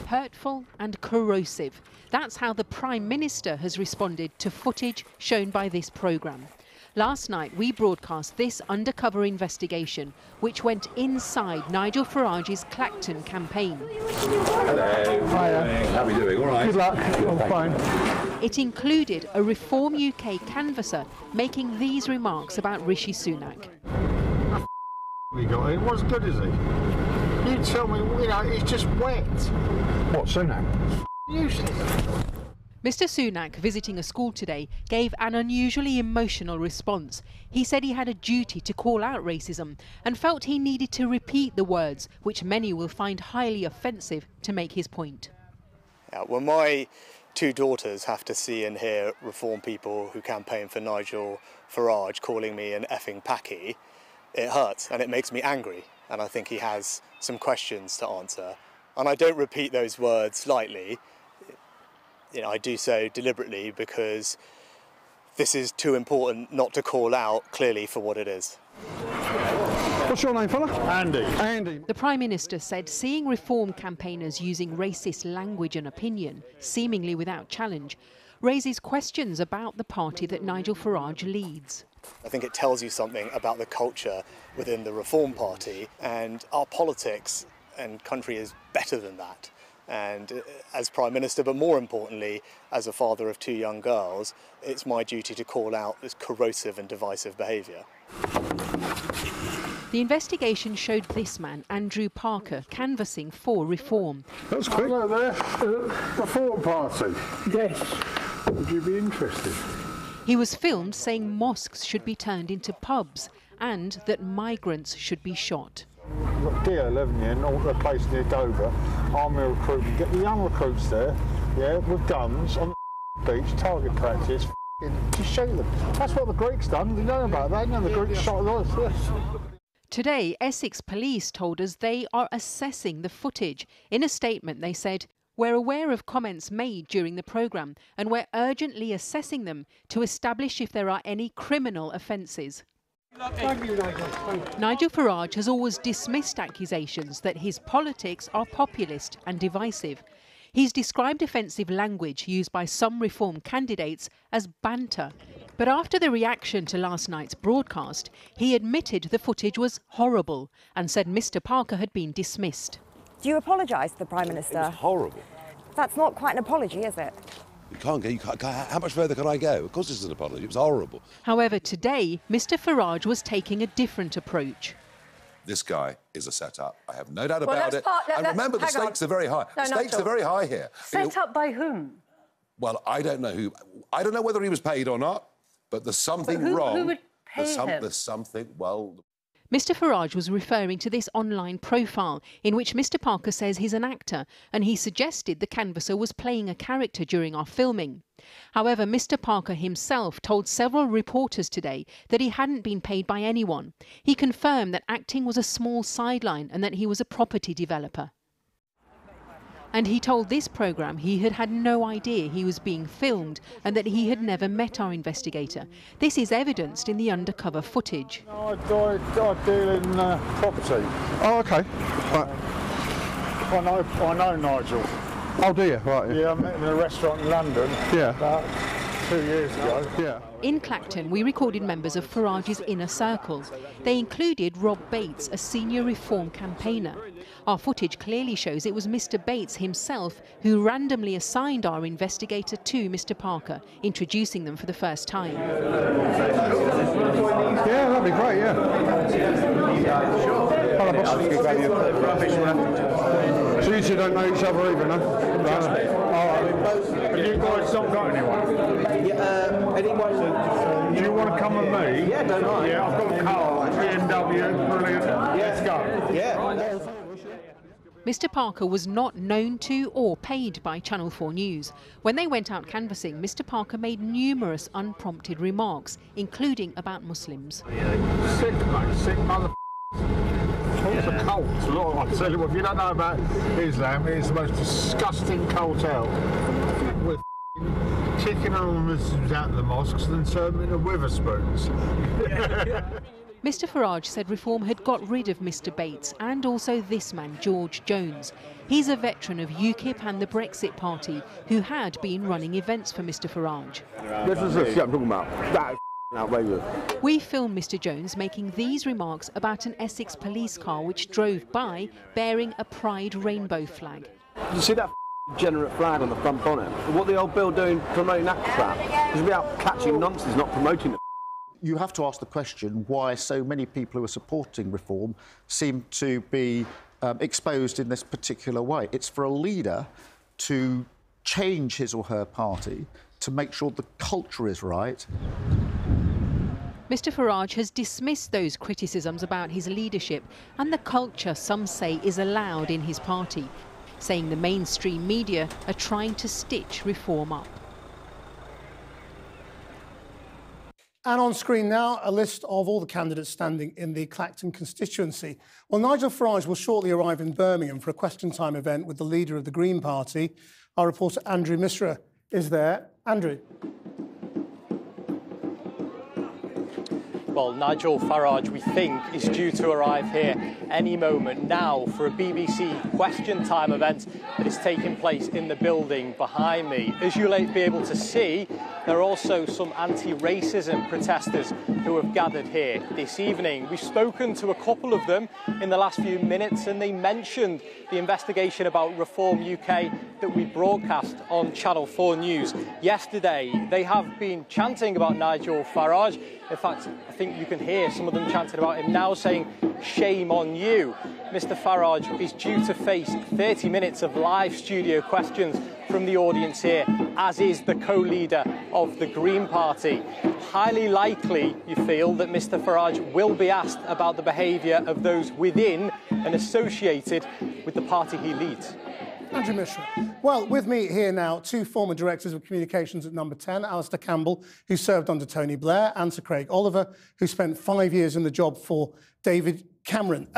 hurtful and corrosive. That's how the Prime Minister has responded to footage shown by this programme. Last night we broadcast this undercover investigation which went inside Nigel Farage's Clacton campaign. Hello. Hiya. How are you doing? All right? Good luck. I'm fine. It included a Reform UK canvasser making these remarks about Rishi Sunak. We got him. What's good is he? You tell me, you know, he's just wet. What, Sunak? Useless. Mr. Sunak, visiting a school today, gave an unusually emotional response. He said he had a duty to call out racism and felt he needed to repeat the words, which many will find highly offensive, to make his point. Yeah, well, my two daughters have to see and hear Reform people who campaign for Nigel Farage calling me an effing packy. It hurts and it makes me angry, and I think he has some questions to answer. And I don't repeat those words lightly. You know, I do so deliberately because this is too important not to call out clearly for what it is. What's your name, fella? Andy. Andy. The Prime Minister said seeing Reform campaigners using racist language and opinion, seemingly without challenge, raises questions about the party that Nigel Farage leads. I think it tells you something about the culture within the Reform Party, and our politics and country is better than that. And as Prime Minister, but more importantly, as a father of two young girls, it's my duty to call out this corrosive and divisive behaviour. The investigation showed this man, Andrew Parker, canvassing for Reform. That's quick. Hello there. Reform Party. Yes. Would you be interested? He was filmed saying mosques should be turned into pubs and that migrants should be shot. We've got D11 here, not a place near Dover, army recruitment. Get the young recruits there, yeah, with guns on the beach, target practice, just shoot them. That's what the Greeks done. You know about that, you know, the Greeks shot us. Today, Essex Police told us they are assessing the footage. In a statement, they said, "We're aware of comments made during the programme and we're urgently assessing them to establish if there are any criminal offences." Thank you, Nigel. Nigel Farage has always dismissed accusations that his politics are populist and divisive. He's described offensive language used by some Reform candidates as banter. But after the reaction to last night's broadcast, he admitted the footage was horrible and said Mr. Parker had been dismissed. Do you apologise to the Prime Minister? It was horrible. That's not quite an apology, is it? You can't go. How much further can I go? Of course, this is an apology. It was horrible. However, today, Mr. Farage was taking a different approach. This guy is a set-up. I have no doubt about it. And remember, the stakes are very high. No, the stakes are very high here. Set up by whom? Well, I don't know who. I don't know whether he was paid or not, but there's something wrong. Who would pay him? There's something, well... Mr. Farage was referring to this online profile in which Mr. Parker says he's an actor, and he suggested the canvasser was playing a character during our filming. However, Mr. Parker himself told several reporters today that he hadn't been paid by anyone. He confirmed that acting was a small sideline and that he was a property developer. And he told this programme he had had no idea he was being filmed and that he had never met our investigator. This is evidenced in the undercover footage. I deal in property. Oh, OK. Right. I know Nigel. Oh, do you? Right. Yeah, I met him in a restaurant in London. Yeah. About 2 years ago. Yeah. In Clacton, we recorded members of Farage's inner circle. They included Rob Bates, a senior Reform campaigner. Our footage clearly shows it was Mr. Bates himself who randomly assigned our investigator to Mr. Parker, introducing them for the first time. Yeah, that'd be great, yeah. So you two don't know each other either, no? Have you guys not got anyone? Do you want to come with me? Yeah, don't I? Yeah, I've got a car, BMW, brilliant. Let's go. Yeah. Mr. Parker was not known to or paid by Channel 4 News. When they went out canvassing, Mr. Parker made numerous unprompted remarks, including about Muslims. Sick, mate, sick mother. It's a cult. I tell you what, if you don't know about Islam, it's the most disgusting cult out. We're kicking all the Muslims out of the mosques and then serving them into Witherspoons. Mr Farage said reform had got rid of Mr Bates and also this man, George Jones. He's a veteran of UKIP and the Brexit Party who had been running events for Mr Farage. This is the shit I'm talking about. That is outrageous. We filmed Mr Jones making these remarks about an Essex police car which drove by bearing a Pride rainbow flag. You see that degenerate flag on the front bonnet? What the old Bill doing promoting that crap? He's about catching nonsense, not promoting it. You have to ask the question why so many people who are supporting reform seem to be exposed in this particular way. It's for a leader to change his or her party to make sure the culture is right. Mr Farage has dismissed those criticisms about his leadership and the culture some say is allowed in his party, saying the mainstream media are trying to stitch reform up. And on screen now, a list of all the candidates standing in the Clacton constituency. Well, Nigel Farage will shortly arrive in Birmingham for a question time event with the leader of the Green Party. Our reporter Andrew Mishra is there. Andrew. Well, Nigel Farage, we think, is due to arrive here any moment now for a BBC Question Time event that is taking place in the building behind me. As you'll be able to see, there are also some anti-racism protesters who have gathered here this evening. We've spoken to a couple of them in the last few minutes and they mentioned the investigation about Reform UK that we broadcast on Channel 4 News yesterday. They have been chanting about Nigel Farage. In fact, I think you can hear some of them chanting about him now, saying, "Shame on you." Mr Farage is due to face 30 minutes of live studio questions from the audience here, as is the co-leader of the Green Party. Highly likely, you feel, that Mr Farage will be asked about the behaviour of those within and associated with the party he leads. Andrew Mishra. Well, with me here now, two former directors of communications at Number 10, Alistair Campbell, who served under Tony Blair, and Sir Craig Oliver, who spent 5 years in the job for David Cameron.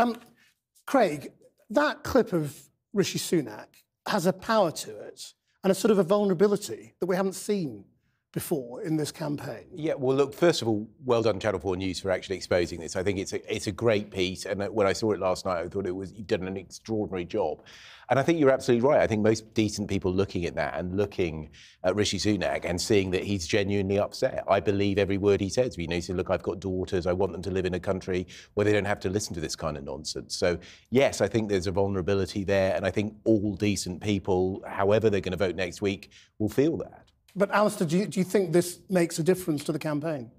Craig, that clip of Rishi Sunak has a power to it and a sort of a vulnerability that we haven't seen before in this campaign. Yeah, well, look, first of all, well done, Channel 4 News, for actually exposing this. I think it's a great piece, and when I saw it last night, I thought you've done an extraordinary job. And I think you're absolutely right. I think most decent people looking at that and looking at Rishi Sunak and seeing that he's genuinely upset. I believe every word he says. You know, he said, look, I've got daughters. I want them to live in a country where they don't have to listen to this kind of nonsense. So, yes, I think there's a vulnerability there. And I think all decent people, however they're going to vote next week, will feel that. But, Alistair, do you think this makes a difference to the campaign?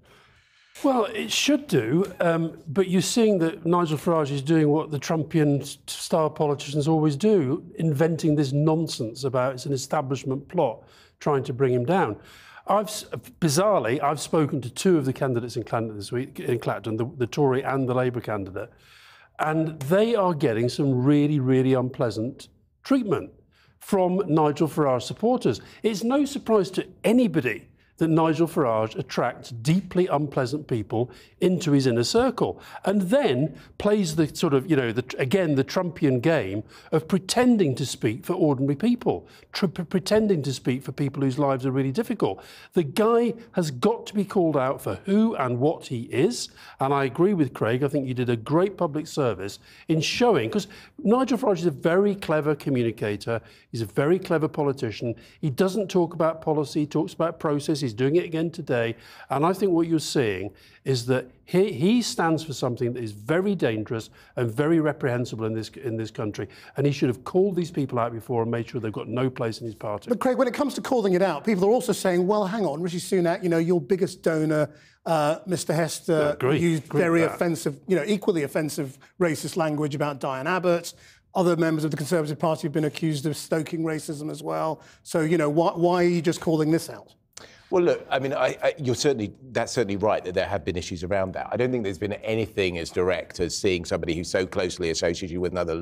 Well, it should do, but you're seeing that Nigel Farage is doing what the Trumpian-style politicians always do, inventing this nonsense about it's an establishment plot trying to bring him down. Bizarrely, I've spoken to two of the candidates in Clacton this week, the Tory and the Labour candidate, and they are getting some really, really unpleasant treatment from Nigel Farage supporters. It's no surprise to anybody that Nigel Farage attracts deeply unpleasant people into his inner circle and then plays the sort of, again, the Trumpian game of pretending to speak for ordinary people, pretending to speak for people whose lives are really difficult. The guy has got to be called out for who and what he is, and I agree with Craig. I think you did a great public service in showing, because Nigel Farage is a very clever communicator, he's a very clever politician, he doesn't talk about policy, he talks about process. He's doing it again today. And I think what you're seeing is that he stands for something that is very dangerous and very reprehensible in this country. And he should have called these people out before and made sure they've got no place in his party. But, Craig, when it comes to calling it out, people are also saying, well, hang on, Rishi Sunak, your biggest donor, Mr Hester, used very offensive, equally offensive racist language about Diane Abbott. Other members of the Conservative Party have been accused of stoking racism as well. So, why are you just calling this out? Well, look, I mean, that's certainly right that there have been issues around that. I don't think there's been anything as direct as seeing somebody who's so closely associated with another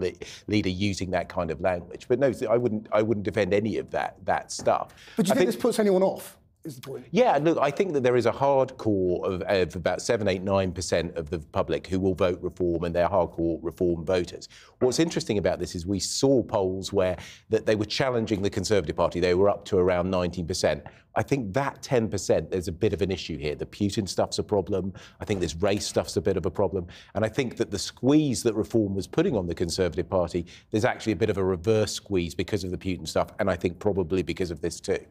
leader using that kind of language. But no, I wouldn't defend any of that stuff. But do you think this puts anyone off? is the point. Yeah, look, I think that there is a hardcore of about 7, 8, 9% of the public who will vote Reform, and they're hardcore Reform voters. What's interesting about this is we saw polls where that they were challenging the Conservative Party. They were up to around 19%. I think that 10%, there's a bit of an issue here. The Putin stuff's a problem. I think this race stuff's a bit of a problem. And I think that the squeeze that Reform was putting on the Conservative Party, there's actually a bit of a reverse squeeze because of the Putin stuff, and I think probably because of this too.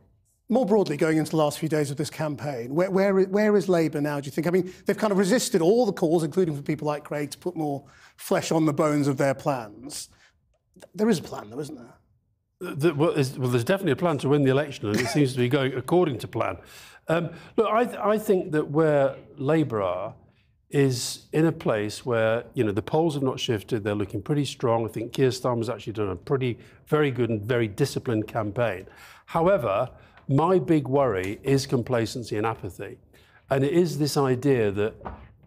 More broadly, going into the last few days of this campaign, where is Labour now, do you think? I mean, they've kind of resisted all the calls, including from people like Craig, to put more flesh on the bones of their plans. There is a plan, though, isn't there? Well, there's definitely a plan to win the election, and it seems to be going according to plan. Look, I think that where Labour are is in a place where, you know, the polls have not shifted. They're looking pretty strong. I think Keir Starmer's actually done a very good and very disciplined campaign. However, my big worry is complacency and apathy. And it is this idea that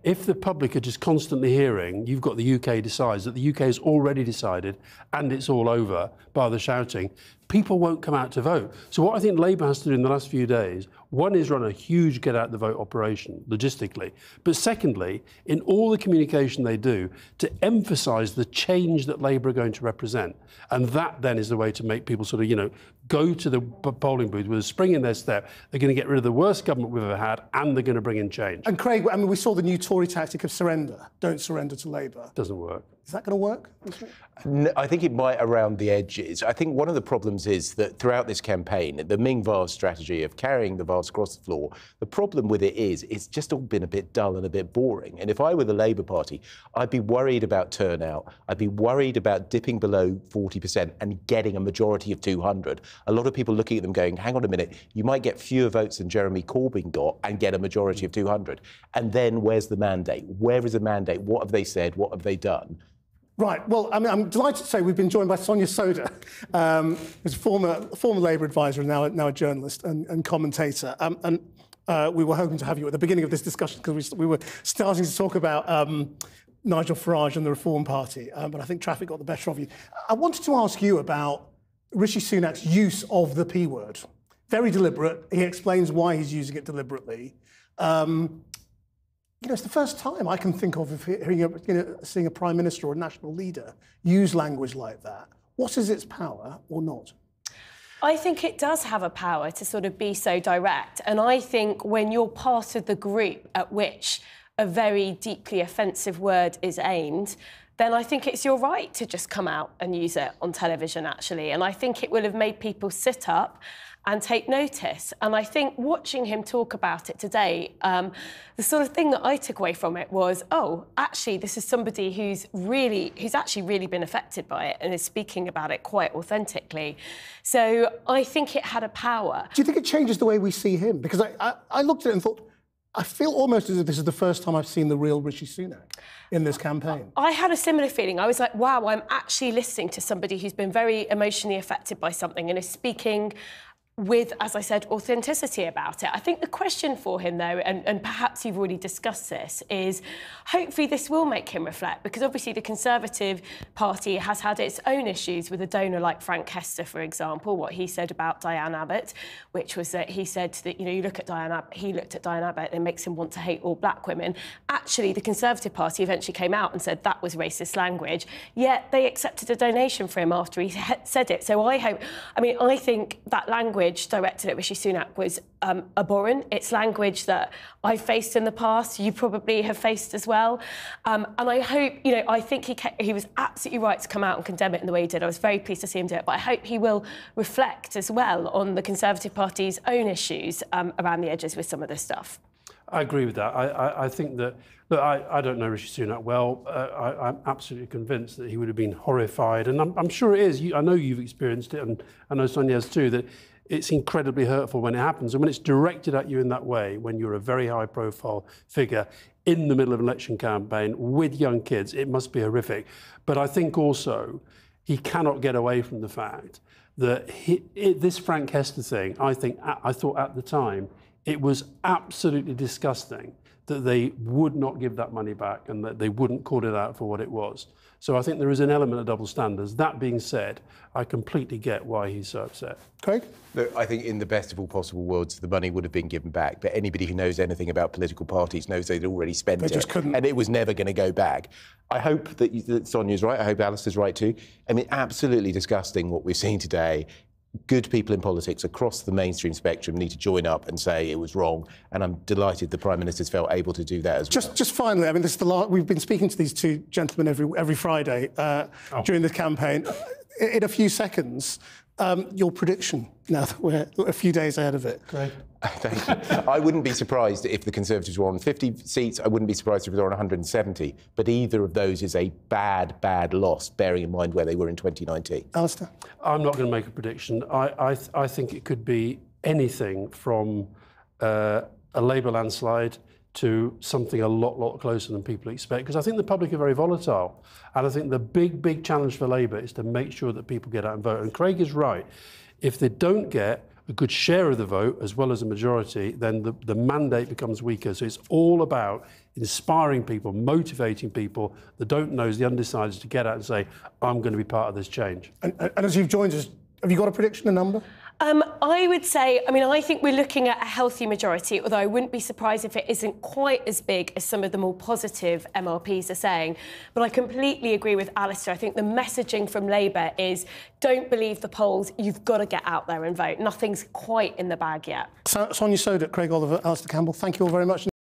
if the public are just constantly hearing, you've got the UK decides, that the UK has already decided and it's all over by the shouting, people won't come out to vote. So what I think Labour has to do in the last few days, one is run a huge get-out-the-vote operation, logistically. But secondly, in all the communication they do, to emphasise the change that Labour are going to represent. And that then is the way to make people sort of, you know, go to the polling booth with a spring in their step. They're going to get rid of the worst government we've ever had, and they're going to bring in change. And Craig, I mean, we saw the new Tory tactic of surrender. Don't surrender to Labour. Doesn't work. Is that going to work? No, I think it might around the edges. I think one of the problems is that throughout this campaign, the Ming Vase strategy of carrying the vase across the floor, the problem with it is it's just all been a bit dull and a bit boring. And if I were the Labour Party, I'd be worried about turnout. I'd be worried about dipping below 40% and getting a majority of 200. A lot of people looking at them going, hang on a minute, you might get fewer votes than Jeremy Corbyn got and get a majority of 200. And then where's the mandate? Where is the mandate? What have they said? What have they done? Right. Well, I mean, I'm delighted to say we've been joined by Sonia Soda, who's a former Labour advisor and now a journalist and commentator. We were hoping to have you at the beginning of this discussion because we were starting to talk about Nigel Farage and the Reform Party, but I think traffic got the better of you. I wanted to ask you about Rishi Sunak's use of the P word. Very deliberate. He explains why he's using it deliberately. You know, it's the first time I can think of seeing a Prime Minister or a national leader use language like that. What is its power or not? I think it does have a power to sort of be so direct. And I think when you're part of the group at which a very deeply offensive word is aimed, then I think it's your right to just come out and use it on television, actually. And I think it will have made people sit up and take notice. And I think watching him talk about it today, the sort of thing that I took away from it was, oh, actually, this is somebody who's actually really been affected by it and is speaking about it quite authentically. So I think it had a power. Do you think it changes the way we see him? Because I looked at it and thought, I feel almost as if this is the first time I've seen the real Rishi Sunak in this campaign. I had a similar feeling. I was like, wow, I'm actually listening to somebody who's been very emotionally affected by something and is speaking with, as I said, authenticity about it. I think the question for him, though, and perhaps you've already discussed this, is hopefully this will make him reflect, because obviously the Conservative Party has had its own issues with a donor like Frank Hester, for example, what he said about Diane Abbott, which was that he said that, you know, he looked at Diane Abbott and it makes him want to hate all black women. Actually, the Conservative Party eventually came out and said that was racist language, yet they accepted a donation for him after he said it. So I think that language directed at Rishi Sunak was abhorrent. It's language that I've faced in the past, you probably have faced as well. And I hope, you know, I think he was absolutely right to come out and condemn it in the way he did. I was very pleased to see him do it, but I hope he will reflect as well on the Conservative Party's own issues around the edges with some of this stuff. I agree with that. I think that, look, I don't know Rishi Sunak well. I'm absolutely convinced that he would have been horrified, and I'm sure it is. I know you've experienced it, and I know Sonia has too, that it's incredibly hurtful when it happens. And when it's directed at you in that way, when you're a very high-profile figure in the middle of an election campaign with young kids, it must be horrific. But I think also he cannot get away from the fact that this Frank Hester thing, I thought at the time, it was absolutely disgusting that they would not give that money back and that they wouldn't call it out for what it was. So I think there is an element of double standards. That being said, I completely get why he's so upset. Craig? Look, I think in the best of all possible worlds, the money would have been given back. But anybody who knows anything about political parties knows they'd already spent it. They just couldn't. And it was never going to go back. I hope that Sonia's right. I hope Alistair's right too. I mean, absolutely disgusting what we've seen today. Good people in politics across the mainstream spectrum need to join up and say it was wrong, and I'm delighted the Prime Minister's felt able to do that as well. Just finally, I mean, this is the last. We've been speaking to these two gentlemen every Friday during the campaign. In a few seconds, your prediction now that we're a few days ahead of it. Great. Thank you. I wouldn't be surprised if the Conservatives were on 50 seats. I wouldn't be surprised if they were on 170. But either of those is a bad, bad loss, bearing in mind where they were in 2019. Alistair? I'm not going to make a prediction. I think it could be anything from a Labour landslide to something a lot closer than people expect, because I think the public are very volatile. And I think the big challenge for Labour is to make sure that people get out and vote. And Craig is right. If they don't get a good share of the vote, as well as a majority, then the mandate becomes weaker. So it's all about inspiring people, motivating people, the don't knows, the undecideds, to get out and say, I'm going to be part of this change. And as you've joined us, have you got a prediction, a number? I would say, I think we're looking at a healthy majority, although I wouldn't be surprised if it isn't quite as big as some of the more positive MRPs are saying. But I completely agree with Alistair. I think the messaging from Labour is, don't believe the polls, you've got to get out there and vote. Nothing's quite in the bag yet. Sonia Sodak, Craig Oliver, Alistair Campbell, thank you all very much.